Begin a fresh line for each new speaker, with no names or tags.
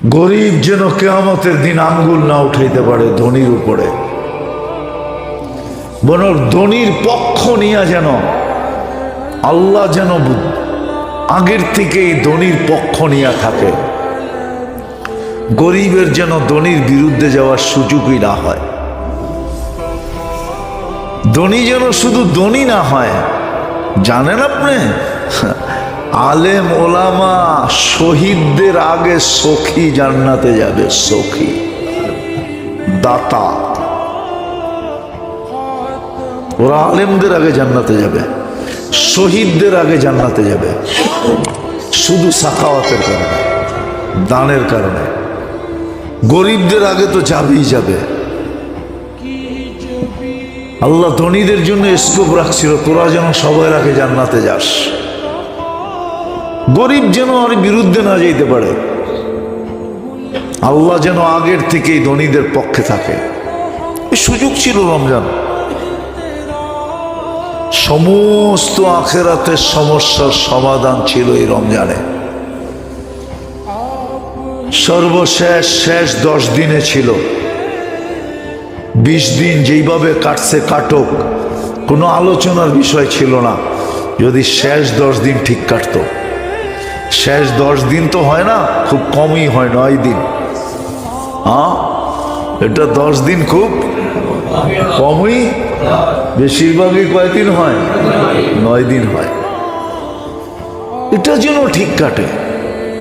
গরিব যেন কিয়ামতের দিন আঙ্গুল না উঠাইতে পারে ধনীর উপরে, বরং ধনীর পক্ষ নিয়ে যেন আল্লাহ যেন আগের থেকেই ধনীর পক্ষ নিয়ে থাকে। গরিবের যেন ধনীর বিরুদ্ধে যাওয়ার সুযোগই না হয়। ধনী যেন শুধু ধনী না হয়। জানেন আপনি, আলেম ওলামা শহীদদের আগে সখী জান্নাতে যাবে। সখী দাতা, ওরা আলেমদের আগে জান্নাতে যাবে, শহীদদের আগে জান্নাতে যাবে, শুধু সাখাওয়াতের কারণে, দানের কারণে। গরিবদের আগে তো যাবেই যাবে। আল্লাহ ধনীদের জন্য স্কোপ রাখছিল, তোরা যেন সবার আগে জান্নাতে যাস, গরিব যেন আর বিরুদ্ধে না যেতে পারে। আল্লাহ যেন আগের থেকেই ধনীদের পক্ষে থাকে। এই সুযোগ ছিল রমজান। সমস্ত আখেরাতের সমস্যার সমাধান ছিল এই রমজানে। সর্বশেষ শেষ 10 দিনে ছিল। 20 দিন যেইভাবে কাটছে কাটুক, কোনো আলোচনার বিষয় ছিল না যদি শেষ 10 দিন ঠিক কাটতো। শেষ 10 দিন তো হয় না, খুব কমই হয়, 9 দিন। এটা 10 দিন খুব কমই, বেশিরভাগই কয়দিন হয়? 9 দিন হয়। এটা যেন ঠিক কাটে।